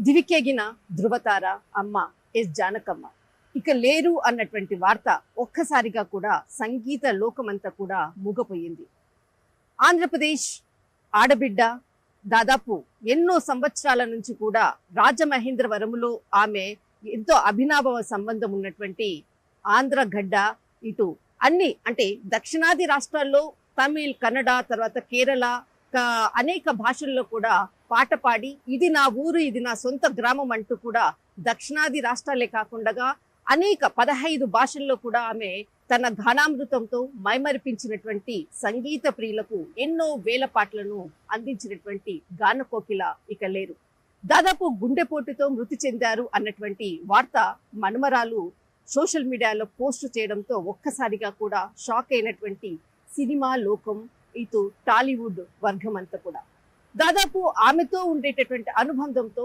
దివికెగిన ధృవతార అమ్మ ఎస్ జానకమ్మ ఇక లేరు అన్నటువంటి వార్త ఒక్కసారిగా కూడా సంగీత లోకమంతా కూడా మూగపోయింది. ఆంధ్రప్రదేశ్ ఆడబిడ్డ దాదాపు ఎన్నో సంవత్సరాల నుంచి కూడా రాజమహేంద్రవరములో ఆమె ఎంతో అభినవ సంబంధం ఉన్నటువంటి ఆంధ్ర గడ్డ ఇటు అన్ని అంటే దక్షిణాది రాష్ట్రాల్లో తమిళ్, కన్నడ, తర్వాత కేరళ అనేక భాషల్లో కూడా పాట పాడి ఇది నా ఊరు, ఇది నా సొంత గ్రామం అంటూ కూడా దక్షిణాది రాష్ట్రాలే కాకుండా అనేక 15 భాషల్లో కూడా ఆమె తన ఘనామృతంతో మైమరిపించినటువంటి సంగీత ప్రియులకు ఎన్నో వేల పాటలను అందించినటువంటి గాన కోకిల ఇక లేరు. దాదాపు గుండెపోటుతో మృతి చెందారు అన్నటువంటి వార్త మనుమరాలు సోషల్ మీడియాలో పోస్ట్ చేయడంతో ఒక్కసారిగా కూడా షాక్ అయినటువంటి సినిమా లోకం, ఇటు టాలీవుడ్ వర్గం అంతా కూడా దాదాపు ఆమెతో ఉండేటటువంటి అనుబంధంతో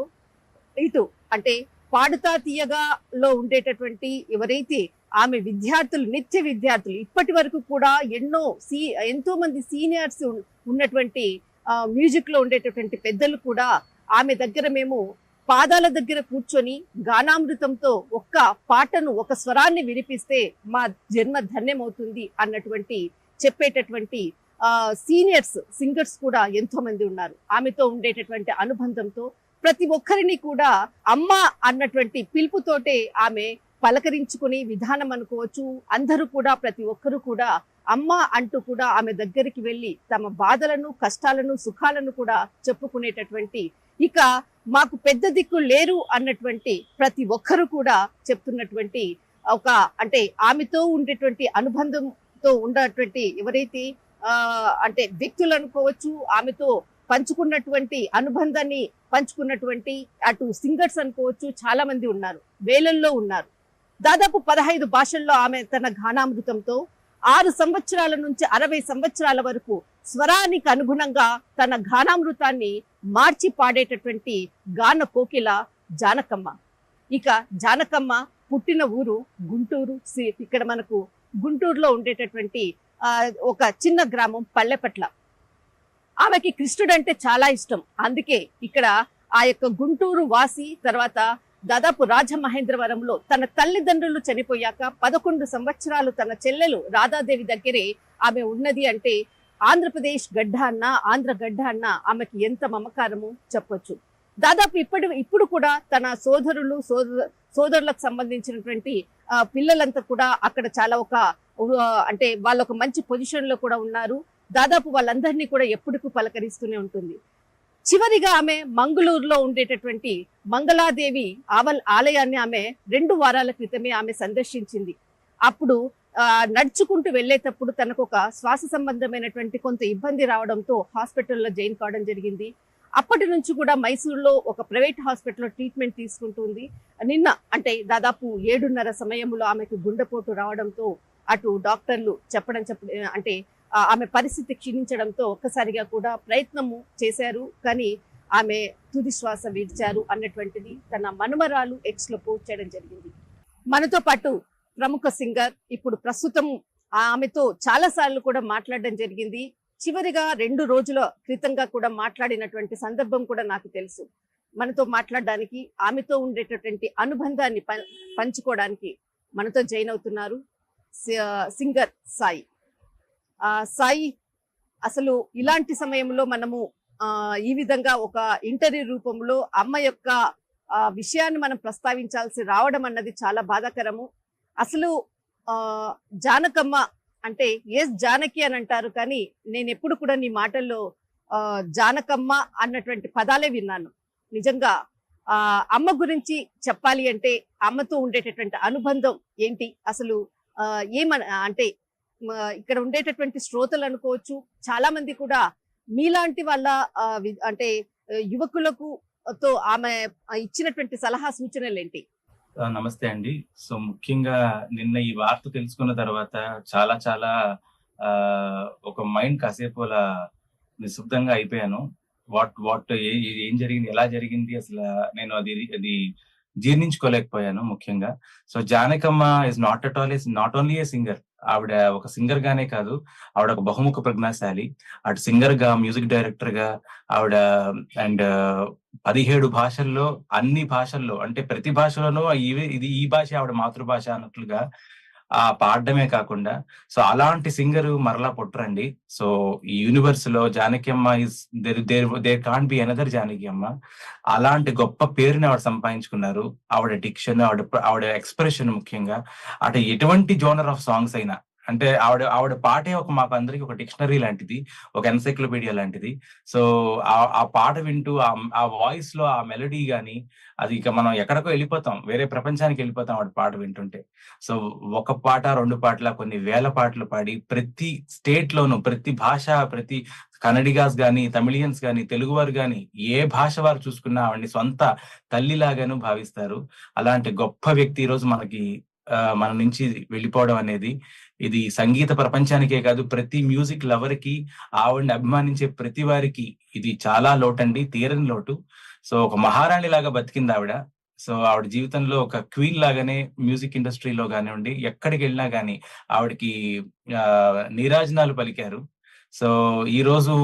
ఇటు అంటే పాడుతా తీయగా లో ఉండేటటువంటి ఎవరైతే ఆమె విద్యార్థులు, నిత్య విద్యార్థులు ఇప్పటి వరకు కూడా ఎంతో మంది సీనియర్స్ ఉన్నటువంటి మ్యూజిక్ లో ఉండేటటువంటి పెద్దలు కూడా ఆమె దగ్గర మేము పాదాల దగ్గర కూర్చొని గానామృతంతో ఒక్క పాటను, ఒక స్వరాన్ని వినిపిస్తే మా జన్మ ధన్యమవుతుంది అన్నటువంటి చెప్పేటటువంటి సీనియర్స్ సింగర్స్ కూడా ఎంతో మంది ఉన్నారు. ఆమెతో ఉండేటటువంటి అనుబంధంతో ప్రతి ఒక్కరిని కూడా అమ్మ అన్నటువంటి పిలుపుతోటే ఆమె పలకరించుకుని విధానం అనుకోవచ్చు. అందరూ కూడా ప్రతి ఒక్కరు కూడా అమ్మ అంటూ కూడా ఆమె దగ్గరికి వెళ్ళి తమ బాధలను, కష్టాలను, సుఖాలను కూడా చెప్పుకునేటటువంటి, ఇక మాకు పెద్ద దిక్కు లేరు అన్నటువంటి ప్రతి ఒక్కరు కూడా చెప్తున్నటువంటి ఒక అంటే ఆమెతో ఉండేటువంటి అనుబంధంతో ఉన్నటువంటి ఎవరైతే అంటే వ్యక్తులు అనుకోవచ్చు, ఆమెతో పంచుకున్నటువంటి అనుబంధాన్ని పంచుకున్నటువంటి అటు సింగర్స్ అనుకోవచ్చు, చాలా మంది ఉన్నారు, వేలల్లో ఉన్నారు. దాదాపు 15 భాషల్లో ఆమె తన గానామృతంతో 6 సంవత్సరాల నుంచి 60 సంవత్సరాల వరకు స్వరానికి అనుగుణంగా తన గానామృతాన్ని మార్చి పాడేటటువంటి గాన కోకిల జానకమ్మ. ఇక జానకమ్మ పుట్టిన ఊరు గుంటూరు. ఇక్కడ మనకు గుంటూరులో ఉండేటటువంటి ఒక చిన్న గ్రామం పల్లెపట్ల. ఆమెకి కృష్ణుడు అంటే చాలా ఇష్టం. అందుకే ఇక్కడ ఆ యొక్క గుంటూరు వాసి తర్వాత దాదాపు రాజమహేంద్రవరంలో తన తల్లిదండ్రులు చనిపోయాక 11 సంవత్సరాలు తన చెల్లెలు రాధాదేవి దగ్గరే ఆమె ఉన్నది అంటే ఆంధ్రప్రదేశ్ గడ్డ అన్న, ఆంధ్ర గడ్డ అన్న ఆమెకి ఎంత మమకారము చెప్పొచ్చు. దాదాపు ఇప్పుడు కూడా తన సోదరులకు సంబంధించినటువంటి పిల్లలంతా కూడా అక్కడ చాలా అంటే వాళ్ళ ఒక మంచి పొజిషన్ లో కూడా ఉన్నారు. దాదాపు వాళ్ళందరినీ కూడా ఎప్పటికూ పలకరిస్తూనే ఉంటుంది. చివరిగా ఆమె మంగళూరులో ఉండేటటువంటి మంగళాదేవి ఆలయాన్ని ఆమె 2 వారాల క్రితమే ఆమె సందర్శించింది. అప్పుడు నడుచుకుంటూ వెళ్ళేటప్పుడు తనకు ఒక శ్వాస సంబంధమైనటువంటి కొంత ఇబ్బంది రావడంతో హాస్పిటల్లో జాయిన్ కావడం జరిగింది. అప్పటి నుంచి కూడా మైసూరులో ఒక ప్రైవేట్ హాస్పిటల్లో ట్రీట్మెంట్ తీసుకుంటుంది. నిన్న అంటే దాదాపు 7:30 సమయంలో ఆమెకు గుండెపోటు రావడంతో అటు డాక్టర్లు అంటే ఆమె పరిస్థితి క్షీణించడంతో ఒక్కసారిగా కూడా ప్రయత్నము చేశారు, కానీ ఆమె తుది శ్వాస విడిచారు అన్నటువంటిది తన మనుమరాలు ఎక్స్ లో పోస్ట్ చేయడం జరిగింది. మనతో పాటు ప్రముఖ సింగర్ ఇప్పుడు ప్రస్తుతం ఆమెతో చాలా సార్లు కూడా మాట్లాడడం జరిగింది. చివరిగా 2 రోజుల క్రితంగా కూడా మాట్లాడినటువంటి సందర్భం కూడా నాకు తెలుసు. మనతో మాట్లాడడానికి, ఆమెతో ఉండేటటువంటి అనుబంధాన్ని పంచుకోవడానికి మనతో జాయిన్ అవుతున్నారు సింగర్ సాయి. సాయి, అసలు ఇలాంటి సమయంలో మనము ఈ విధంగా ఒక ఇంటర్వ్యూ రూపంలో అమ్మ యొక్క విషయాన్ని మనం ప్రస్తావించాల్సి రావడం అన్నది చాలా బాధాకరము. అసలు జానకమ్మ అంటే ఎస్ జానకి అని అంటారు, కానీ నేను ఎప్పుడు కూడా నీ మాటల్లో జానకమ్మ అన్నటువంటి పదాలే విన్నాను. నిజంగా అమ్మ గురించి చెప్పాలి అంటే అమ్మతో ఉండేటటువంటి అనుబంధం ఏంటి అసలు? అంటే ఇక్కడ ఉండేటటువంటి శ్రోతలు అనుకోవచ్చు, చాలా మంది కూడా మీలాంటి వాళ్ళ అంటే యువకులకు తో ఆమె ఇచ్చినటువంటి సలహా సూచనలు ఏంటి? నమస్తే అండి. సో ముఖ్యంగా నిన్న ఈ వార్త తెలుసుకున్న తర్వాత చాలా చాలా ఒక మైండ్ కాసేపు అలా నిశ్శబ్దంగా అయిపోయాను. ఏం జరిగింది, ఎలా జరిగింది, అసలు నేను అది జీర్ణించుకోలేకపోయాను ముఖ్యంగా. So Janakamma is not only A singer. ఆవిడ ఒక సింగర్ గానే కాదు, ఆవిడ ఒక బహుముఖ ప్రజ్ఞాశాలి. అటు సింగర్ గా, మ్యూజిక్ డైరెక్టర్ గా ఆవిడ, అండ్ 17 భాషల్లో, అన్ని భాషల్లో అంటే ప్రతి భాషలోనూ ఇది ఈ భాష ఆవిడ మాతృభాష అన్నట్లుగా పాడడమే కాకుండా, సో అలాంటి సింగరు మరలా పుట్టరండి. సో ఈ యూనివర్స్ లో Janaki Amma is there can't be another Janaki Amma. అలాంటి గొప్ప పేరుని ఆవిడ సంపాదించుకున్నారు. ఆవిడ డిక్షన్, ఆవిడ ఎక్స్ప్రెషన్ ముఖ్యంగా అటు ఎటువంటి జోనర్ ఆఫ్ సాంగ్స్ అయినా, అంటే ఆవిడ ఆవిడ పాటే మాకు అందరికి ఒక డిక్షనరీ లాంటిది, ఒక ఎన్సైక్లోపీడియా లాంటిది. సో ఆ పాట వింటూ ఆ వాయిస్ లో ఆ మెలడీ గాని, అది ఇక మనం ఎక్కడికో వెళ్ళిపోతాం, వేరే ప్రపంచానికి వెళ్ళిపోతాం ఆవిడ పాట వింటుంటే. సో ఒక పాట, 2 పాటల కొన్ని వేల పాటలు పాడి ప్రతి స్టేట్ లోను, ప్రతి భాష, ప్రతి కన్నడిగాస్ గాని, తమిళియన్స్ గాని, తెలుగువారు గాని, ఏ భాష వారు చూసుకున్నా ఆవిడని సొంత తల్లిలాగాను భావిస్తారు. అలాంటి గొప్ప వ్యక్తి ఈ రోజు మనకి మన నుంచి వెళ్ళిపోవడం అనేది, ఇది సంగీత ప్రపంచానికే కాదు, ప్రతి మ్యూజిక్ లవర్ కి, ఆవిడని అభిమానించే ప్రతి వారికి ఇది చాలా లోటండి, తీరని లోటు. సో ఒక మహారాణి లాగా బతికింది ఆవిడ. సో ఆవిడ జీవితంలో ఒక క్వీన్ లాగానే మ్యూజిక్ ఇండస్ట్రీలో కానివ్వండి, ఎక్కడికి వెళ్ళినా గానీ ఆవిడకి నీరాజనాలు పలికారు. సో ఈ రోజు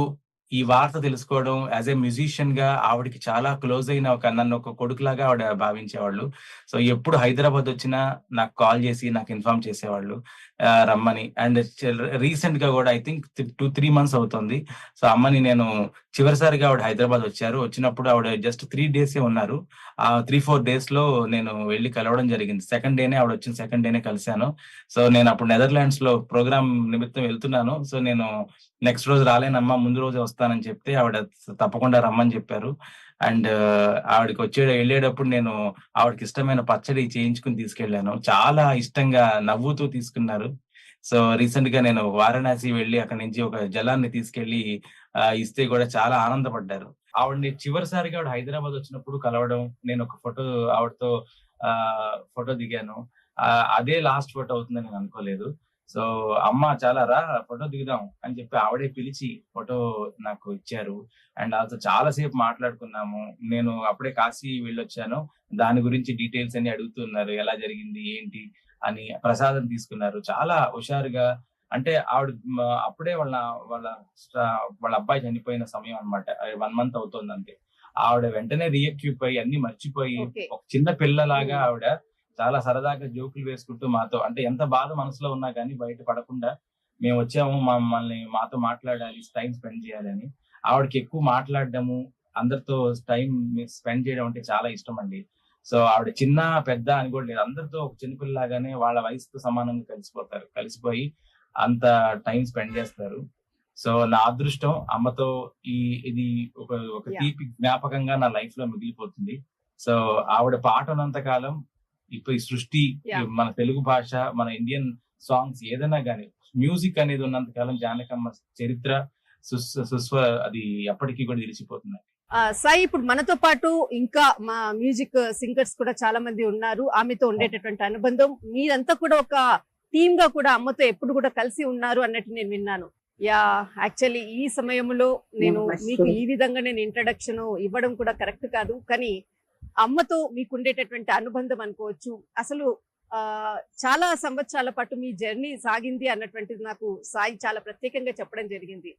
ఈ వార్త తెలుసుకోవడం, యాజ్ ఏ మ్యూజిషియన్ గా ఆవిడకి చాలా క్లోజ్ అయిన నన్ను ఒక కొడుకులాగా ఆవిడ భావించేవాళ్ళు. సో ఎప్పుడు హైదరాబాద్ వచ్చినా నాకు కాల్ చేసి నాకు ఇన్ఫార్మ్ చేసేవాళ్ళు రమ్మని. అండ్ రీసెంట్ గా కూడా ఐ థింక్ 2-3 months అవుతుంది. సో అమ్మని నేను చివరిసారిగా ఆవిడ హైదరాబాద్ వచ్చారు. వచ్చినప్పుడు ఆవిడ జస్ట్ 3 days ఉన్నారు. ఆ 3-4 days లో నేను వెళ్ళి కలవడం జరిగింది. సెకండ్ డేనే ఆవిడ వచ్చిన సెకండ్ డేనే కలిశాను. సో నేను అప్పుడు నెదర్లాండ్స్ లో ప్రోగ్రామ్ నిమిత్తం వెళ్తున్నాను. సో నేను నెక్స్ట్ రోజు రాలేనమ్మా, ముందు రోజే వస్తానని చెప్తే ఆవిడ తప్పకుండా రమ్మని చెప్పారు. అండ్ ఆవిడకి వెళ్ళేటప్పుడు నేను ఆవిడకి ఇష్టమైన పచ్చడి చేయించుకుని తీసుకెళ్లాను. చాలా ఇష్టంగా నవ్వుతూ తీసుకున్నారు. సో రీసెంట్ గా నేను వారణాసి వెళ్ళి అక్కడి నుంచి ఒక జలాన్ని తీసుకెళ్లి ఇస్తే కూడా చాలా ఆనందపడ్డారు. ఆవిడని చివరిసారిగా ఆవిడ హైదరాబాద్ వచ్చినప్పుడు కలవడం, నేను ఒక ఫోటో ఆవిడతో ఫోటో దిగాను. అదే లాస్ట్ ఫోటో అవుతుందని నేను అనుకోలేదు. సో అమ్మ చాలా రా ఫోటో దిగుదాం అని చెప్పి ఆవిడే పిలిచి ఫోటో నాకు ఇచ్చారు. అండ్ ఆల్సో చాలా సేపు మాట్లాడుకున్నాము. నేను అప్పుడే కాశీ వెళ్ళొచ్చాను. దాని గురించి డీటెయిల్స్ అన్ని అడుగుతున్నారు, ఎలా జరిగింది ఏంటి అని. ప్రసాదం తీసుకున్నారు చాలా హుషారుగా. అంటే ఆవిడ అప్పుడే వాళ్ళ వాళ్ళ వాళ్ళ అబ్బాయి చనిపోయిన సమయం అన్నమాట. 1 month అవుతుంది అంతే. ఆవిడ వెంటనే రియాక్ట్ అయ్యి అన్ని మర్చిపోయి ఒక చిన్న పిల్లలాగా ఆవిడ చాలా సరదాగా జోకులు వేసుకుంటూ మాతో, అంటే ఎంత బాధ మనసులో ఉన్నా కానీ బయట పడకుండా, మేము వచ్చాము, మాతో మాట్లాడాలి, టైం స్పెండ్ చేయాలని. ఆవిడకి ఎక్కువ మాట్లాడడము, అందరితో టైం స్పెండ్ చేయడం అంటే చాలా ఇష్టం అండి. సో ఆవిడ చిన్న పెద్ద అని కూడా లేదు, అందరితో ఒక చిన్నపిల్లలాగానే వాళ్ళ వయసుతో సమానంగా కలిసిపోయి అంత టైం స్పెండ్ చేస్తారు. సో నా అదృష్టం అమ్మతో ఇది ఒక తీపి జ్ఞాపకంగా నా లైఫ్ లో మిగిలిపోతుంది. సో ఆవిడ పాట ఉన్నంత కాలం, ఇప్పుడు ఈ సృష్టి, మన తెలుగు భాష, మన ఇండియన్ సాంగ్స్ ఏదైనా గానీ, మ్యూజిక్ అనేది ఉన్నంత కాలం జానకమ్మ చరిత్ర అది ఎప్పటికీ కూడా నిలిచిపోతుంది. సాయి, ఇప్పుడు మనతో పాటు ఇంకా మా మ్యూజిక్ సింగర్స్ కూడా చాలా మంది ఉన్నారు. ఆమెతో ఉండేటటువంటి అనుబంధం, మీరంతా కూడా ఒక టీమ్ గా కూడా అమ్మతో ఎప్పుడు కూడా కలిసి ఉన్నారు అన్నట్టు నేను విన్నాను. యాక్చువల్లీ ఈ సమయంలో నేను మీకు ఈ విధంగా నేను ఇంట్రడక్షన్ ఇవ్వడం కూడా కరెక్ట్ కాదు, కానీ అమ్మతో మీకు ఉండేటటువంటి అనుబంధం అనుకోవచ్చు. అసలు చాలా సంవత్సరాల పాటు మీ జర్నీ సాగింది అన్నటువంటిది నాకు సాయి చాలా ప్రత్యేకంగా చెప్పడం జరిగింది.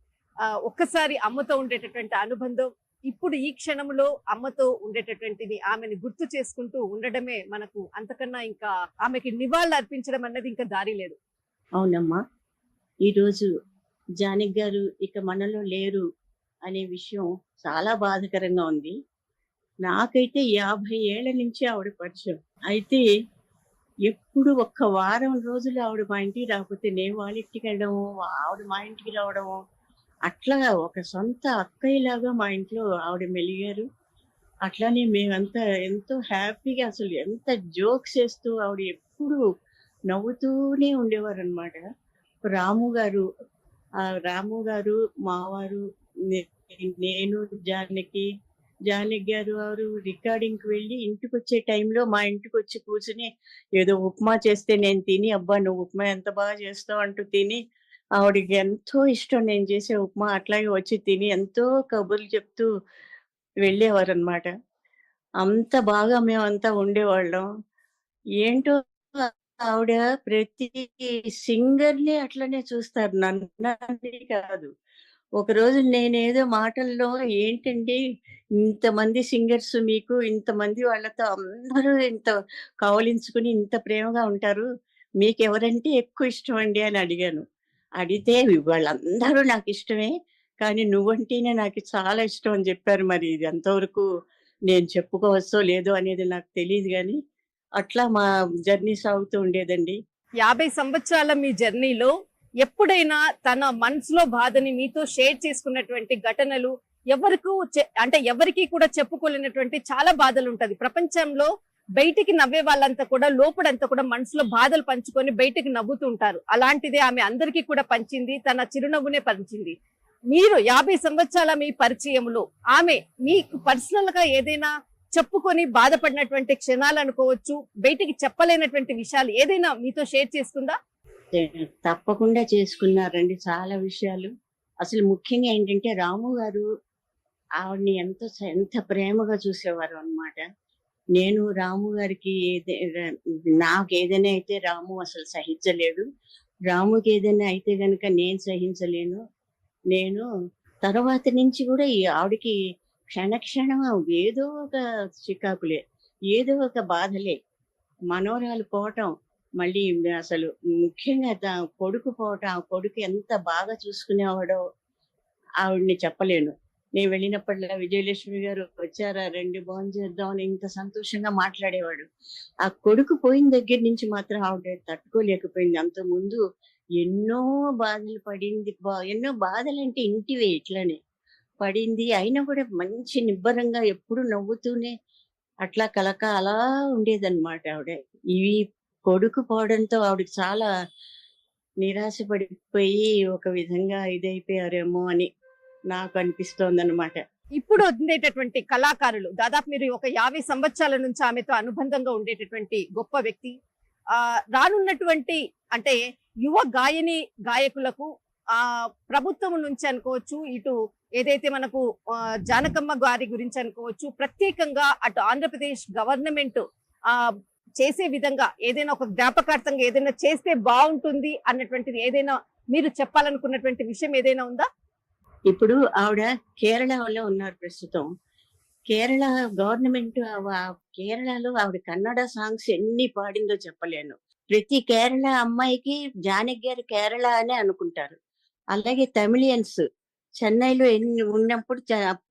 ఒక్కసారి అమ్మతో ఉండేటటువంటి అనుబంధం, ఇప్పుడు ఈ క్షణంలో అమ్మతో ఉండేటటువంటిది, ఆమెను గుర్తు చేసుకుంటూ ఉండడమే మనకు, అంతకన్నా ఇంకా ఆమెకి నివాళులు అర్పించడం అన్నది ఇంకా దారి లేదు. అవునమ్మా, ఈరోజు జానకి గారు ఇక మనలో లేరు అనే విషయం చాలా బాధాకరంగా ఉంది. నాకైతే 50 ఏళ్ల నుంచి ఆవిడ పరిచయం. అయితే ఎప్పుడు ఒక్క వారం రోజులు ఆవిడ మా ఇంటికి రాకపోతే నేను వాళ్ళ ఇంటికి వెళ్ళడము, ఆవిడ మా ఇంటికి రావడము, అట్లా ఒక సొంత అక్కయ్యలాగా మా ఇంట్లో ఆవిడ మెలిగారు. అట్లానే మేమంతా ఎంతో హ్యాపీగా, అసలు ఎంత జోక్స్ వేస్తూ ఆవిడ ఎప్పుడు నవ్వుతూనే ఉండేవారు అనమాట. రాము గారు మావారు, నేను, జానకి గారు వారు రికార్డింగ్కి వెళ్ళి ఇంటికి వచ్చే టైంలో మా ఇంటికి వచ్చి కూర్చుని ఏదో ఉప్మా చేస్తే నేను తిని, అబ్బా నువ్వు ఉప్మా ఎంత బాగా చేస్తావు అంటూ తిని, ఆవిడకి ఎంతో ఇష్టం నేను చేసే ఉప్మా, అట్లాగే వచ్చి తిని ఎంతో కబుర్లు చెప్తూ వెళ్ళేవారు అనమాట. అంత బాగా మేమంతా ఉండేవాళ్ళం. ఏంటో ఆవిడ ప్రతి సింగర్ని అట్లనే చూస్తారు, నన్ను కాదు. ఒకరోజు నేనేదో మాటల్లో ఏంటండి ఇంతమంది సింగర్స్ మీకు ఇంతమంది వాళ్ళతో అందరూ ఇంత కౌలించుకుని ఇంత ప్రేమగా ఉంటారు. మీకెవరంటే ఎక్కువ ఇష్టమండి అని అడిగాను. అడిగితే వాళ్ళందరూ నాకిష్టమే. కానీ నువ్వంటేనే నాకు చాలా ఇష్టం అని చెప్పారు. మరి ఇది ఎంతవరకు నేను చెప్పుకోవచ్చో లేదో అనేది నాకు తెలీదు గానీ, అట్లా మా జర్నీ సాగుతూ ఉండేదండి. 50 సంవత్సరాల మీ జర్నీలో ఎప్పుడైనా తన మనసులో బాధని మీతో షేర్ చేసుకున్నటువంటి ఘటనలు అంటే ఎవరికి కూడా చెప్పుకోలేనటువంటి చాలా బాధలు ఉంటది ప్రపంచంలో. బయటికి నవ్వే వాళ్ళంతా కూడా లోపడంతా కూడా మనసులో బాధలు పంచుకొని బయటికి నవ్వుతూ ఉంటారు. అలాంటిదే ఆమె అందరికీ కూడా పంచింది, తన చిరునవ్వునే పంచింది. మీరు 50 సంవత్సరాల మీ పరిచయంలో ఆమె మీకు పర్సనల్ గా ఏదైనా చెప్పుకొని బాధపడినటువంటి క్షణాలు అనుకోవచ్చు, బయటికి చెప్పలేనటువంటి విషయాలు ఏదైనా మీతో షేర్ చేసుకుందా? తప్పకుండా చేసుకున్నారండి చాలా విషయాలు. అసలు ముఖ్యంగా ఏంటంటే రాము గారు ఆవిడని ఎంత ప్రేమగా చూసేవారు అన్నమాట. నేను రాము గారికి నాకేదైనా అయితే రాము అసలు సహించలేడు. రాముకి ఏదైనా అయితే గనక నేను సహించలేను. నేను తర్వాత నుంచి కూడా ఈ ఆవిడకి క్షణక్షణం ఏదో ఒక చికాకులే, ఏదో ఒక బాధలే. మనవరాలు పోవటం, మళ్ళీ అసలు ముఖ్యంగా కొడుకు పోవటం, ఆ కొడుకు ఎంత బాగా చూసుకునేవాడో ఆవిడని చెప్పలేను. నేను వెళ్ళినప్పటిలా విజయలక్ష్మి గారు వచ్చారా, రండి భోంచేద్దాం అని ఇంత సంతోషంగా మాట్లాడేవాడు. ఆ కొడుకు పోయిన దగ్గర నుంచి మాత్రం ఆవిడ తట్టుకోలేకపోయింది. అంతకుముందు ఎన్నో బాధలు పడింది. ఎన్నో బాధలంటే ఇంటివే ఇట్లనే పడింది. అయినా కూడా మంచి నిబ్బరంగా ఎప్పుడు నవ్వుతూనే అట్లా అలా ఉండేదన్నమాట ఆవిడ. ఇవి కొడుకు పోవడంతో ఆవిడకి చాలా నిరాశ పడిపోయి ఒక విధంగా ఇదైపోయారేమో అని నాకు అనిపిస్తోందన్నమాట. ఇప్పుడు ఉండేటటువంటి కళాకారులు దాదాపు మీరు ఒక 50 సంవత్సరాల నుంచి ఆమెతో అనుబంధంగా ఉండేటటువంటి గొప్ప వ్యక్తి. రానున్నటువంటి అంటే యువ గాయకులకు ప్రభుత్వం నుంచి అనుకోవచ్చు, ఇటు ఏదైతే మనకు జానకమ్మ గారి గురించి అనుకోవచ్చు, ప్రత్యేకంగా అటు ఆంధ్రప్రదేశ్ గవర్నమెంట్ చేసే విధంగా ఏదైనా ఒక జ్ఞాపకార్థంగా ఏదైనా చేస్తే బాగుంటుంది అన్నటువంటిది ఏదైనా మీరు చెప్పాలనుకున్నటువంటి విషయం ఏదైనా ఉందా? ఇప్పుడు ఆవిడ కేరళలో ఉన్నారు ప్రస్తుతం. కేరళ గవర్నమెంట్ కేరళలో ఆవిడ కన్నడ సాంగ్స్ ఎన్ని పాడిందో చెప్పలేను. ప్రతి కేరళ అమ్మాయికి జానకి గారు కేరళ అనే అనుకుంటారు. అలాగే తమిళియన్స్ చెన్నైలో ఉన్నప్పుడు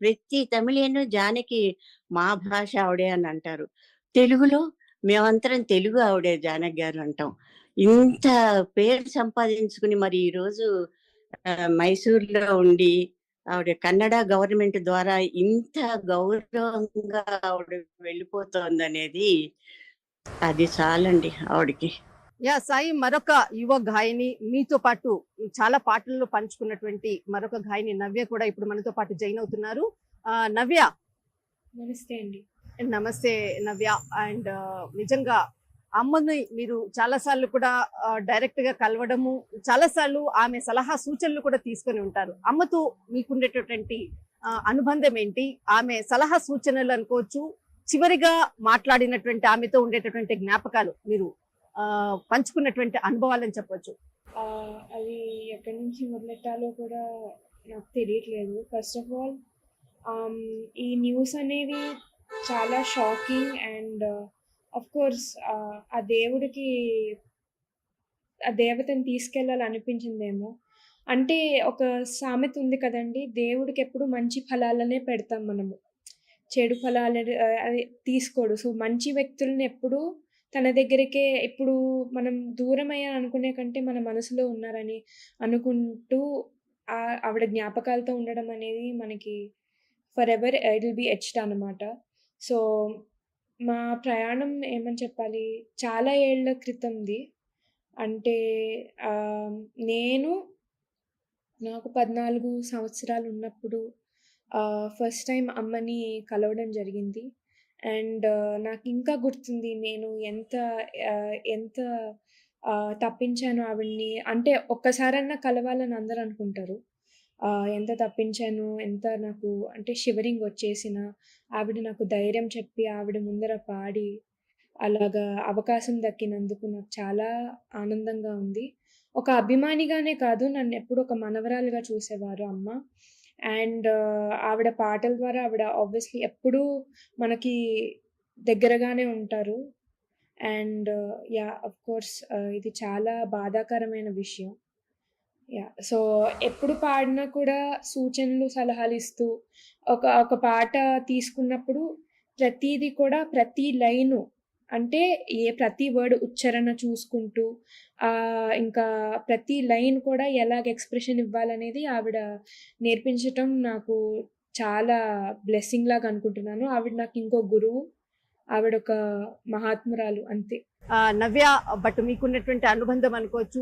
ప్రతి తమిళియన్ జానకి మా భాష ఆవిడే అని అంటారు. తెలుగులో మేమంతరం తెలుగు ఆవిడే జానకి గారు అంటాం. ఇంత పేరు సంపాదించుకుని మరి ఈరోజు మైసూర్లో ఉండి ఆవిడ కన్నడ గవర్నమెంట్ ద్వారా ఇంత గౌరవంగా ఆవిడ వెళ్ళిపోతోంది అనేది అది చాలండి ఆవిడకి. సాయి, మరొక యువ గాయని మీతో పాటు చాలా పాటల్లో పంచుకున్నటువంటి మరొక గాయని నవ్య కూడా ఇప్పుడు మనతో పాటు జాయిన్ అవుతున్నారు. నవ్య, నమస్తే అండి. నమస్తే నవ్య. అండ్ నిజంగా అమ్మని మీరు చాలా సార్లు కూడా డైరెక్ట్ గా కలవడము, చాలా సార్లు ఆమె సలహా సూచనలు కూడా తీసుకొని ఉంటారు. అమ్మతో మీకుండేటటువంటి అనుబంధం ఏంటి? ఆమె సలహా సూచనలు అనుకోవచ్చు, చివరిగా మాట్లాడినటువంటి ఆమెతో ఉండేటటువంటి జ్ఞాపకాలు, మీరు పంచుకున్నటువంటి అనుభవాలని చెప్పొచ్చు. అది ఎక్కడి నుంచి మొదలెట్టాలో కూడా నాకు తెలియట్లేదు. ఫస్ట్ ఆఫ్ ఆల్ ఈ న్యూస్ అనేది చాలా షాకింగ్ అండ్ ఆఫ్ కోర్స్ ఆ దేవుడికి ఆ దేవతని తీసుకెళ్ళాలనిపించిందేమో. అంటే ఒక సామెత ఉంది కదండి, దేవుడికి ఎప్పుడు మంచి ఫలాలనే పెడతాం మనము, చెడు ఫలాలు అది తీసుకోడు. సో మంచి వ్యక్తులను ఎప్పుడు తన దగ్గరికే, ఇప్పుడు మనం దూరం అయ్యాను అనుకునే కంటే మన మనసులో ఉన్నారని అనుకుంటూ ఆవిడ జ్ఞాపకాలతో ఉండడం అనేది మనకి for ever it will be etched అనమాట. సో మా ప్రయాణం ఏమని చెప్పాలి, చాలా ఏళ్ల క్రితంది. అంటే నాకు 14 సంవత్సరాలు ఉన్నప్పుడు ఫస్ట్ టైం అమ్మని కలవడం జరిగింది. అండ్ నాకు ఇంకా గుర్తుంది నేను ఎంత తప్పించాను ఆవిడ్ని. అంటే ఒక్కసారన్నా కలవాలని అందరూ అనుకుంటారు. ఎంత తప్పించాను, ఎంత నాకు అంటే షివరింగ్ వచ్చేసిన, ఆవిడ నాకు ధైర్యం చెప్పి ఆవిడ ముందర పాడి అలాగా అవకాశం దక్కినందుకు నాకు చాలా ఆనందంగా ఉంది. ఒక అభిమానిగానే కాదు, నన్ను ఎప్పుడు ఒక మనవరాలుగా చూసేవారు అమ్మ. అండ్ ఆవిడ పాటల ద్వారా ఆవిడ ఆబ్వియస్లీ ఎప్పుడూ మనకి దగ్గరగానే ఉంటారు. And yeah! ఆఫ్ కోర్స్ ఇది చాలా బాధాకరమైన విషయం. యాహ్! సో, ఎప్పుడు పాడినా కూడా సూచనలు, సలహాలిస్తూ ఒక పాట తీసుకున్నప్పుడు ప్రతీది కూడా ప్రతి లైను అంటే ప్రతి వర్డ్ ఉచ్చారణ చూసుకుంటూ ఇంకా ప్రతి లైన్ కూడా ఎలాగ ఎక్స్‌ప్రెషన్ ఇవ్వాలనేది ఆవిడ నేర్పించటం నాకు చాలా బ్లెస్సింగ్ లాగా అనుకుంటున్నాను. ఆవిడ నాకు ఇంకో గురువు. ఆవిడొక మహాత్మురాలు అంతే. నవ్య బట్ మీకున్నటువంటి అనుబంధం అనుకోవచ్చు.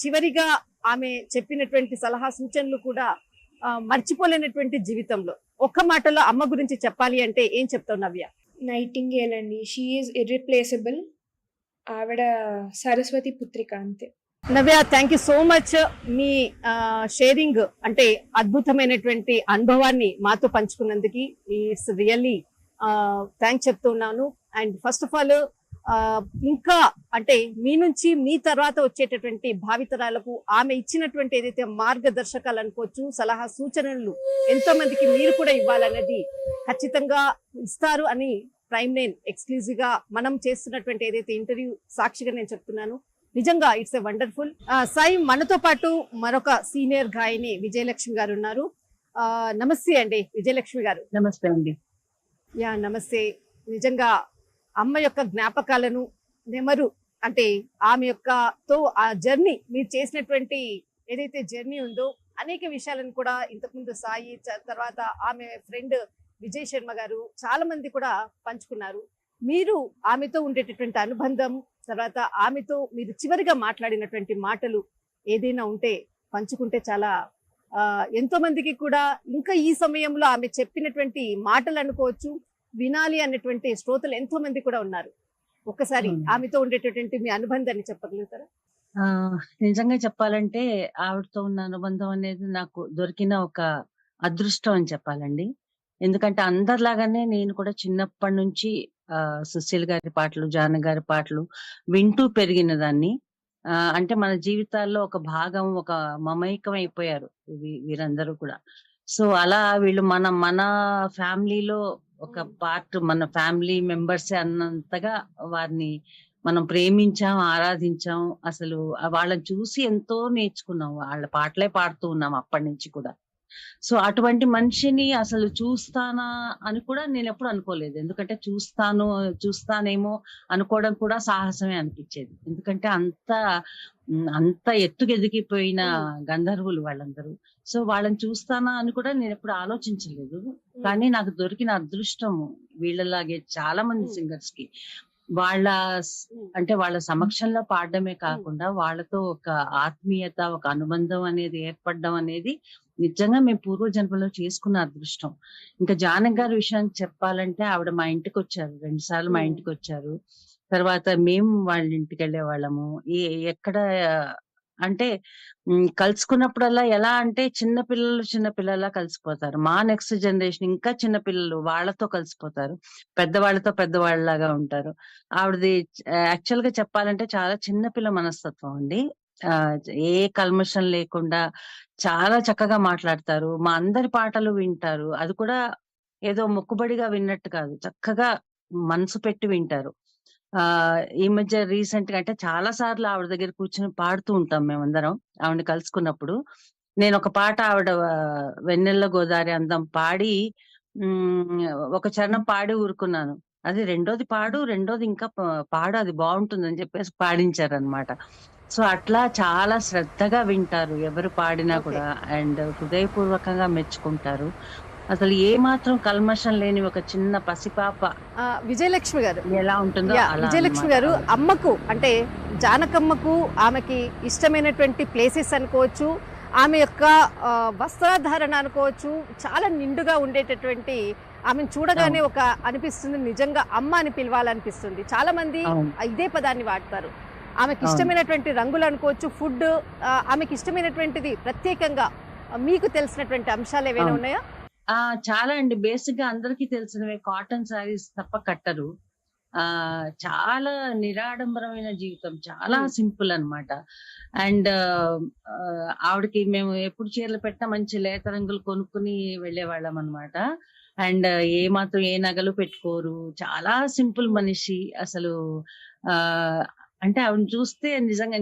చివరిగా ఆమె చెప్పినటువంటి సలహా సూచనలు కూడా మర్చిపోలేనటువంటి జీవితంలో. ఒక్క మాటలో అమ్మ గురించి చెప్పాలి అంటే ఏం చెప్తావు నవ్య? నైటింగేల్ అండి. She is irreplaceable. ఆవిడ సరస్వతి పుత్రిక అంతే. Navya, thank you so much. మీ షేరింగ్ అంటే అద్భుతమైనటువంటి అనుభవాన్ని మాతో పంచుకున్నందుకు ఇట్స్ రియల్లీ థ్యాంక్స్ చెప్తున్నాను. అండ్ ఫస్ట్ ఆఫ్ ఆల్ ఇంకా అంటే మీ నుంచి మీ తర్వాత వచ్చేటటువంటి భావితరాలకు ఆమె ఇచ్చినటువంటి ఏదైతే మార్గదర్శకాలు అనుకోవచ్చు, సలహా సూచనలు ఎంతో మందికి మీరు కూడా ఇవ్వాలన్నది ఖచ్చితంగా ఇస్తారు అని ప్రైమ్9 ఎక్స్క్లూజివ్ గా మనం చేస్తున్నటువంటి ఏదైతే ఇంటర్వ్యూ సాక్షిగా నేను చెప్తున్నాను. నిజంగా ఇట్స్ ఎ వండర్ఫుల్. సాయి, మనతో పాటు మరొక సీనియర్ గాయని విజయలక్ష్మి గారు ఉన్నారు. నమస్తే అండి విజయలక్ష్మి గారు. నమస్తే అండి. యా నమస్తే. నిజంగా అమ్మ యొక్క జ్ఞాపకాలను నెమరు అంటే ఆమె తో ఆ జర్నీ మీరు చేసినటువంటి ఏదైతే జర్నీ ఉందో అనేక విషయాలను కూడా ఇంతకుముందు సాయి తర్వాత ఆమె ఫ్రెండ్ విజయ్ శర్మ గారు చాలా మంది కూడా పంచుకున్నారు. మీరు ఆమెతో ఉండేటటువంటి అనుబంధం, తర్వాత ఆమెతో మీరు చివరిగా మాట్లాడినటువంటి మాటలు ఏదైనా ఉంటే పంచుకుంటే చాలా ఎంతో మందికి కూడా ఇంకా ఈ సమయంలో ఆమె చెప్పినటువంటి మాటలు అనుకోవచ్చు వినాలి అన్నటువంటి శ్రోతలు ఎంతో మంది కూడా ఉన్నారు. ఒక్కసారి ఆమెతో ఉండేటటువంటి మీ అనుబంధాన్ని చెప్పగలుగుతారా? నిజంగా చెప్పాలంటే ఆవిడతో ఉన్న అనుబంధం అనేది నాకు దొరికిన ఒక అదృష్టం అని చెప్పాలండి. ఎందుకంటే అందరిలాగానే నేను కూడా చిన్నప్పటి నుంచి సుశీల్ గారి పాటలు, జానకి గారి పాటలు వింటూ పెరిగిన దాన్ని. అంటే మన జీవితాల్లో ఒక భాగం, ఒక మమైకం అయిపోయారు వీరందరూ కూడా. సో అలా వీళ్ళు మన ఫ్యామిలీలో ఒక పార్ట్, మన ఫ్యామిలీ మెంబర్సే అన్నంతగా వారిని మనం ప్రేమించాం, ఆరాధించాం. అసలు వాళ్ళని చూసి ఎంతో నేర్చుకున్నాం. వాళ్ళ పాటలే పాడుతూ ఉన్నాం అప్పటి నుంచి కూడా. సో అటువంటి మనిషిని అసలు చూస్తానా అని కూడా నేను ఎప్పుడు అనుకోలేదు. ఎందుకంటే చూస్తానేమో అనుకోవడం కూడా సాహసమే అనిపించేది. ఎందుకంటే అంత ఎత్తుకెదిగిపోయిన గంధర్వులు వాళ్ళందరూ. సో వాళ్ళని చూస్తానా అని కూడా నేను ఎప్పుడు ఆలోచించలేదు. కానీ నాకు దొరికిన అదృష్టము వీళ్ళలాగే చాలా మంది సింగర్స్ కి వాళ్ళ సమక్షంలో పాడడమే కాకుండా వాళ్ళతో ఒక ఆత్మీయత, ఒక అనుబంధం అనేది ఏర్పడడం అనేది నిజంగా మేము పూర్వజన్మలో చేసుకున్న అదృష్టం. ఇంకా జానకి గారి విషయానికి చెప్పాలంటే ఆవిడ మా ఇంటికి వచ్చారు, 2 సార్లు మా ఇంటికి వచ్చారు. తర్వాత మేము వాళ్ళ ఇంటికి వెళ్ళే వాళ్ళము. ఎక్కడ అంటే కలుసుకున్నప్పుడల్లా ఎలా అంటే చిన్నపిల్లలా కలిసిపోతారు. మా నెక్స్ట్ జనరేషన్ ఇంకా చిన్నపిల్లలు వాళ్ళతో కలిసిపోతారు, పెద్దవాళ్ళలాగా ఉంటారు. ఆవిడది యాక్చువల్ గా చెప్పాలంటే చాలా చిన్నపిల్ల మనస్తత్వం అండి. ఏ కల్మషం లేకుండా చాలా చక్కగా మాట్లాడతారు. మా అందరి పాటలు వింటారు. అది కూడా ఏదో మొక్కుబడిగా విన్నట్టు కాదు, చక్కగా మనసు పెట్టి వింటారు. ఈ మధ్య రీసెంట్ గా అంటే చాలా సార్లు ఆవిడ దగ్గర కూర్చొని పాడుతూ ఉంటాం మేమందరం ఆవిడని కలుసుకున్నప్పుడు. నేను ఒక పాట ఆవిడ వెన్నెల్ల గోదావరి అందం పాడి ఒక చరణం పాడి ఊరుకున్నాను. అది రెండోది ఇంకా పాడు, అది బాగుంటుందని చెప్పేసి పాడించారనమాట. సో అట్లా చాలా శ్రద్ధగా వింటారు ఎవరు పాడినా కూడా, అండ్ హృదయపూర్వకంగా మెచ్చుకుంటారు. అసలు ఏ మాత్రం కల్మషం లేని ఒక చిన్న పసిపాప విజయలక్ష్మి గారు ఎలా ఉంటుందో విజయలక్ష్మి గారు అమ్మకు అంటే జానకమ్మకు ఆమెకి ఇష్టమైనటువంటి ప్లేసెస్ అనుకోవచ్చు, ఆమె యొక్క వస్త్రధారణ అనుకోవచ్చు, చాలా నిండుగా ఉండేటటువంటి ఆమెను చూడగానే ఒక అనిపిస్తుంది నిజంగా అమ్మ అని పిలవాలనిపిస్తుంది. చాలా మంది ఇదే పదాన్ని వాడతారు. ఆమెకి ఇష్టమైనటువంటి రంగులు అనుకోవచ్చు, ఫుడ్, ఆమెకి ఇష్టమైనటువంటిది ప్రత్యేకంగా మీకు తెలిసినటువంటి అంశాలు ఏమైనా ఉన్నాయా? చాలా అండి. బేసిక్ గా అందరికీ తెలిసినవే కాటన్ శారీస్ తప్ప కట్టరు. చాలా నిరాడంబరమైన జీవితం, చాలా సింపుల్ అన్నమాట. అండ్ ఆవిడకి మేము ఎప్పుడు చీరలు పెట్టినా మంచి లేత రంగులు కొనుక్కుని వెళ్ళేవాళ్ళం అన్నమాట. అండ్ ఏ మాత్రం ఏ నగలు పెట్టుకోరు, చాలా సింపుల్ మనిషి అసలు. ఆ అంటే ఆవిడని చూస్తే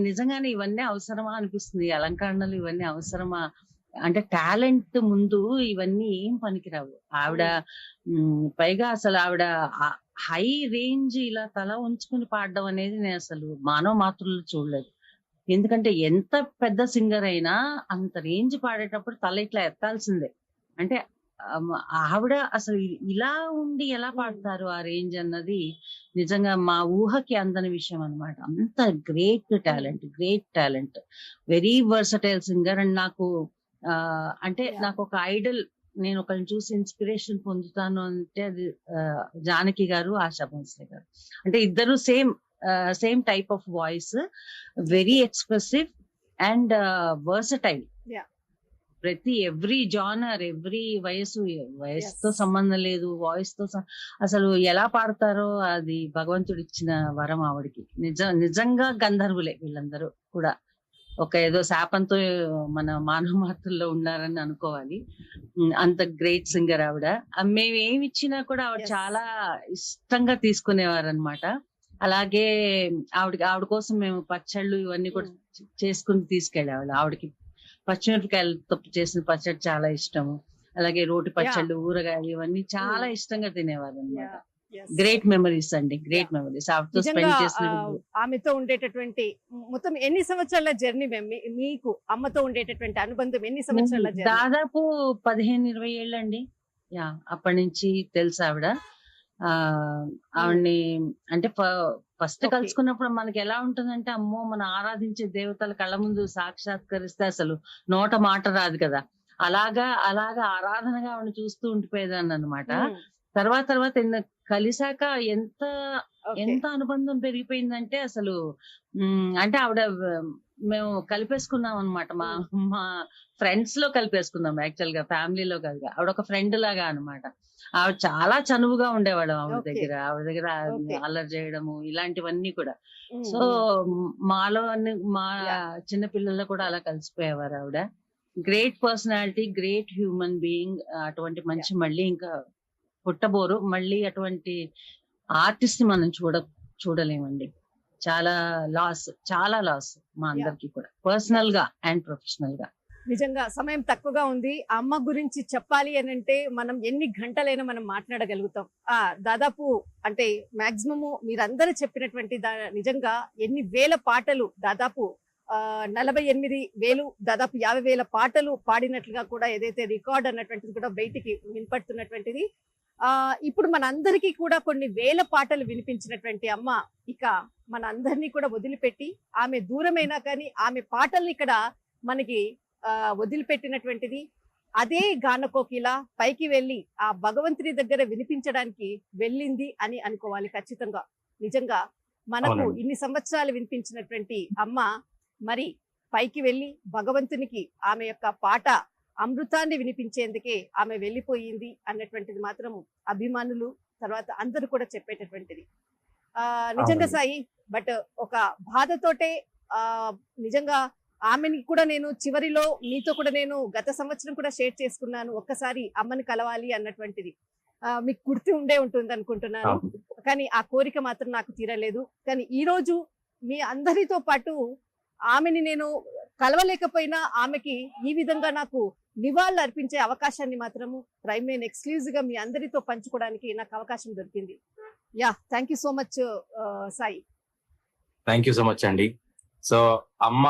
నిజంగానే ఇవన్నీ అవసరమా అనిపిస్తుంది, ఈ అలంకరణలు ఇవన్నీ అవసరమా అంటే. టాలెంట్ ముందు ఇవన్నీ ఏం పనికిరావు. ఆవిడ పైగా అసలు ఆవిడ హై రేంజ్ ఇలా తల ఉంచుకుని పాడడం అనేది నేను అసలు మానవ మాతృలు చూడలేదు. ఎందుకంటే ఎంత పెద్ద సింగర్ అయినా అంత రేంజ్ పాడేటప్పుడు తల ఇట్లా ఎత్తాల్సిందే. అంటే ఆవిడ అసలు ఇలా ఉండి ఎలా పాడతారు ఆ రేంజ్ అన్నది నిజంగా మా ఊహకి అందని విషయం అన్నమాట. అంత great talent, very versatile singer. And నాకు అంటే నాకు ఒక ఐడల్, నేను ఒకరిని చూసి ఇన్స్పిరేషన్ పొందుతాను అంటే అది జానకి గారు, ఆశా భోంస్లే గారు. అంటే ఇద్దరు same type of voice, very expressive and versatile. ప్రతి ఎవ్రీ జానర్, ఎవ్రీ వయసుతో సంబంధం లేదు, వాయిస్ తో అసలు ఎలా పాడతారో అది భగవంతుడు ఇచ్చిన వరం ఆవిడకి. నిజంగా గంధర్వులే వీళ్ళందరూ కూడా. ఒక ఏదో శాపంతో మన మానవ మాతృల్లో ఉన్నారని అనుకోవాలి. అంత గ్రేట్ సింగర్ ఆవిడ. మేము ఏమి ఇచ్చినా కూడా ఆవిడ చాలా ఇష్టంగా తీసుకునేవారు అనమాట. అలాగే ఆవిడ కోసం మేము పచ్చళ్ళు ఇవన్నీ కూడా చేసుకుని తీసుకెళ్ళేవాళ్ళు. ఆవిడకి పచ్చిమిరపకాయలతో చేసిన పచ్చడి చాలా ఇష్టము. అలాగే రోటి పచ్చళ్ళు, ఊరగాయలు ఇవన్నీ చాలా ఇష్టంగా తినేవారు అనమాట. గ్రేట్ మెమరీస్ అండి, గ్రేట్ మెమరీస్ ఆవిడతో స్పెండ్ చేసిన. ఆమెతో ఉండేటటువంటి మొత్తం ఎన్ని సంవత్సరాల జర్నీ మీకు అమ్మతో ఉండేటటువంటి అనుబంధం ఎన్ని సంవత్సరాల? దాదాపు 15-20 ఏళ్ళండి. అప్పటి నుంచి తెలుసు ఆవిడ. ఆవిడ్ని అంటే ఫస్ట్ కలుసుకున్నప్పుడు మనకి ఎలా ఉంటుందంటే, అమ్మో మనం ఆరాధించే దేవతల కళ్ళ ముందు సాక్షాత్కరిస్తే అసలు నోట మాట రాదు కదా, అలాగా ఆరాధనగా ఆవిడని చూస్తూ ఉండిపోయేదాన్ని అనమాట. తర్వాత కలిసాక ఎంత అనుబంధం పెరిగిపోయిందంటే అసలు అంటే ఆవిడ మేము కలిపేసుకున్నాం అనమాట. మా ఫ్రెండ్స్ లో కలిపేసుకున్నాం, యాక్చువల్ గా ఫ్యామిలీలో కాదు. ఆవిడ ఒక ఫ్రెండ్ లాగా అనమాట. ఆవిడ చాలా చనువుగా ఉండేవాళ్ళం ఆవిడ దగ్గర అల్లరి చేయడము ఇలాంటివన్నీ కూడా. సో మాలో మా చిన్న పిల్లల్లో కూడా అలా కలిసిపోయేవారు ఆవిడ. Great personality, great human being. అటువంటి మంచి మళ్ళీ ఇంకా పుట్టబోరు. మళ్ళీ అటువంటి ఆర్టిస్ట్ మనం చూడలేమండి. చాలా లాస్ మా అందరికి కూడా, పర్సనల్ గా అండ్ ప్రొఫెషనల్ గా. నిజంగా సమయం తక్కువగా ఉంది. అమ్మ గురించి చెప్పాలి అని అంటే మనం ఎన్ని గంటలైనా మనం మాట్లాడగలుగుతాం. దాదాపు అంటే మాక్సిమము మీరందరూ చెప్పినటువంటి నిజంగా ఎన్ని వేల పాటలు, దాదాపు 48,000 దాదాపు 50,000 పాటలు పాడినట్లుగా కూడా ఏదైతే రికార్డ్ అన్నటువంటిది కూడా బయటికి వినపడుతున్నటువంటిది. ఇప్పుడు మనందరికీ కూడా కొన్ని వేల పాటలు వినిపించినటువంటి అమ్మ ఇక మన అందరినీ కూడా వదిలిపెట్టి, ఆమె దూరమైనా కానీ ఆమె పాటల్ని ఇక్కడ మనకి వదిలిపెట్టినటువంటిది. అదే గానకోకిల పైకి వెళ్ళి ఆ భగవంతుని దగ్గర వినిపించడానికి వెళ్ళింది అని అనుకోవాలి ఖచ్చితంగా. నిజంగా మనకు ఇన్ని సంవత్సరాలు వినిపించినటువంటి అమ్మ మరి పైకి వెళ్ళి భగవంతునికి ఆమె యొక్క పాట అమృతాన్ని వినిపించేందుకే ఆమె వెళ్ళిపోయింది అన్నటువంటిది మాత్రం అభిమానులు తర్వాత అందరూ కూడా చెప్పేటటువంటిది. నిజంగా సాయి, బట్ ఒక బాధతోటే నిజంగా ఆమెని కూడా నేను చివరిలో మీతో కూడా నేను గత సంవత్సరం కూడా షేర్ చేసుకున్నాను, ఒక్కసారి అమ్మని కలవాలి అన్నటువంటిది. మీకు గుర్తు ఉండే ఉంటుంది అనుకుంటున్నాను, కానీ ఆ కోరిక మాత్రం నాకు తీరలేదు. కానీ ఈ రోజు మీ అందరితో పాటు ఆమెని నేను కలవలేకపోయినా ఆమెకి ఈ విధంగా నాకు నివాళులు అర్పించే అవకాశాన్ని మాత్రము ప్రైమ్ నైన్ ఎక్స్క్లూజివ్ గా మీ అందరితో పంచుకోవడానికి నాకు అవకాశం దొరికింది. Thank you so much Sai. Thank you so much అండి. సో అమ్మ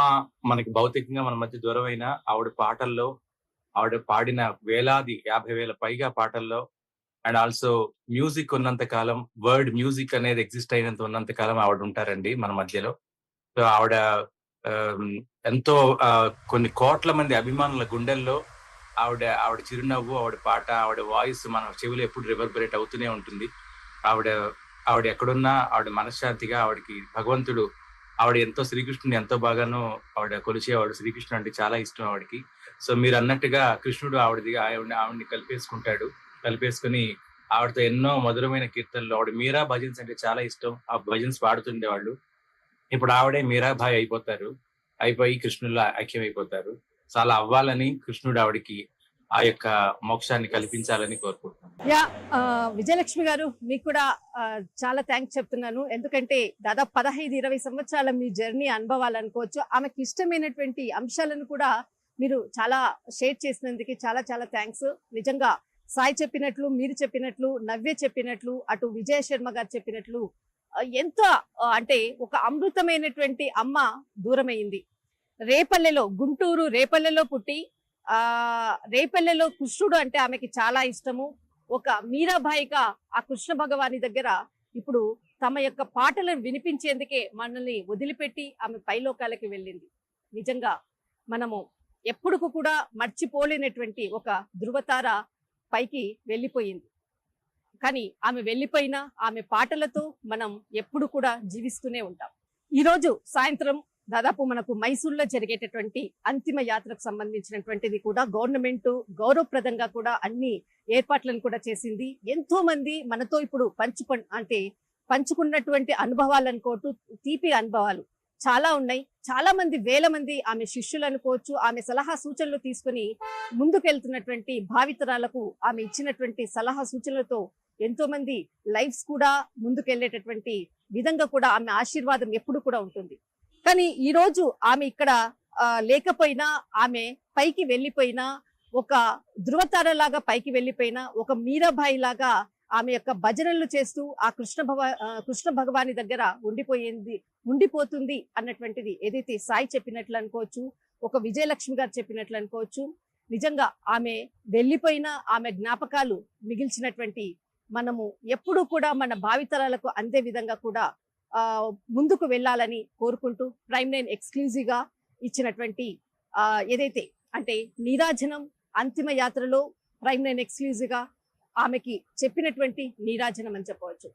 మనకి భౌతికంగా మన మధ్య దూరమైన ఆవిడ పాటల్లో, ఆవిడ పాడిన 50,000 పైగా పాటల్లో, అండ్ ఆల్సో మ్యూజిక్ ఉన్నంత కాలం, వర్డ్ మ్యూజిక్ అనేది ఎగ్జిస్ట్ అయినంత ఉన్నంత కాలం ఆవిడ ఉంటారండి మన మధ్యలో. సో ఆవిడ ఎంతో కొన్ని కోట్ల మంది అభిమానుల గుండెల్లో ఆవిడ చిరునవ్వు, ఆవిడ పాట, ఆవిడ వాయిస్ మన చెవులు ఎప్పుడు రివర్బరేట్ అవుతూనే ఉంటుంది. ఆవిడ ఎక్కడున్నా ఆవిడ మనశ్శాంతిగా, ఆవిడకి భగవంతుడు, ఆవిడ ఎంతో శ్రీకృష్ణుని ఎంతో బాగానో ఆవిడ కొలిచేవాడు. శ్రీకృష్ణుడు అంటే చాలా ఇష్టం ఆవిడకి. సో మీరు అన్నట్టుగా కృష్ణుడు ఆవిడని కలిపేసుకుని ఆవిడతో ఎన్నో మధురమైన కీర్తనలు. ఆవిడ మీరా భజన్స్ అంటే చాలా ఇష్టం. ఆ భజన్స్ పాడుతుండేవాళ్ళు. ఇప్పుడు ఆవిడే మీరాబాయి అయిపోతారు. అయిపోయి కృష్ణుల్లో ఐక్యమైపోతారు. సో అలా అవ్వాలని కృష్ణుడు ఆవిడకి ఆ యొక్క మోక్షాన్ని కల్పించాలని కోరుకుంటున్నాను. యా విజయలక్ష్మి గారు, మీకు కూడా చాలా థ్యాంక్స్ చెప్తున్నాను. ఎందుకంటే దాదాపు 15-20 సంవత్సరాల మీ జర్నీ అనుభవాలు అనుకోవచ్చు. ఆమెకి ఇష్టమైనటువంటి అంశాలను కూడా మీరు చాలా షేర్ చేసినందుకు చాలా చాలా థ్యాంక్స్. నిజంగా సాయి చెప్పినట్లు, మీరు చెప్పినట్లు, నవ్య చెప్పినట్లు, అటు విజయ శర్మ గారు చెప్పినట్లు ఎంత అంటే ఒక అమృతమైనటువంటి అమ్మ దూరమైంది. రేపల్లెలో, గుంటూరు రేపల్లెలో పుట్టి రేపల్లెలో కృష్ణుడు అంటే ఆమెకి చాలా ఇష్టము. ఒక మీరాబాయిగా ఆ కృష్ణ భగవాని దగ్గర ఇప్పుడు తమ యొక్క పాటలను వినిపించేందుకే మనల్ని వదిలిపెట్టి ఆమె పైలోకాలకి వెళ్ళింది. నిజంగా మనము ఎప్పుడు కూడా మర్చిపోలేనటువంటి ఒక ధృవతార పైకి వెళ్ళిపోయింది. కానీ ఆమె వెళ్ళిపోయినా ఆమె పాటలతో మనం ఎప్పుడు కూడా జీవిస్తూనే ఉంటాం. ఈరోజు సాయంత్రం దాదాపు మనకు మైసూర్లో జరిగేటటువంటి అంతిమ యాత్రకు సంబంధించినటువంటిది కూడా గవర్నమెంట్ గౌరవప్రదంగా కూడా అన్ని ఏర్పాట్లను కూడా చేసింది. ఎంతో మంది మనతో ఇప్పుడు పంచుకున్నటువంటి అనుభవాలు అనుకోవచ్చు, తీపి అనుభవాలు చాలా ఉన్నాయి. చాలా మంది, వేల మంది ఆమె శిష్యులు అనుకోవచ్చు, ఆమె సలహా సూచనలు తీసుకుని ముందుకెళ్తున్నటువంటి భావితరాలకు ఆమె ఇచ్చినటువంటి సలహా సూచనలతో ఎంతో మంది లైఫ్స్ కూడా ముందుకెళ్లేటటువంటి విధంగా కూడా ఆమె ఆశీర్వాదం ఎప్పుడు కూడా ఉంటుంది. కానీ ఈ రోజు ఆమె ఇక్కడ లేకపోయినా, ఆమె పైకి వెళ్ళిపోయినా, ఒక ధృవతార లాగా పైకి వెళ్ళిపోయినా, ఒక మీరాబాయి లాగా ఆమె యొక్క భజనలు చేస్తూ ఆ కృష్ణ భగవాని దగ్గర ఉండిపోతుంది అన్నటువంటిది ఏదైతే సాయి చెప్పినట్లు అనుకోవచ్చు, ఒక విజయలక్ష్మి గారు చెప్పినట్లు అనుకోవచ్చు. నిజంగా ఆమె వెళ్ళిపోయినా ఆమె జ్ఞాపకాలు మిగిల్చినటువంటి మనము ఎప్పుడూ కూడా మన భావితరాలకు అందే విధంగా కూడా ముందుకు వెళ్ళాలని కోరుకుంటూ ప్రైమ్9 ఎక్స్క్లూజివ్ గా ఇచ్చినటువంటి ఏదైతే అంటే నీరాజనం అంతిమ యాత్రలో ప్రైమ్9 ఎక్స్క్లూజివ్ గా ఆమెకి చెప్పినటువంటి నీరాజనం అని చెప్పవచ్చు.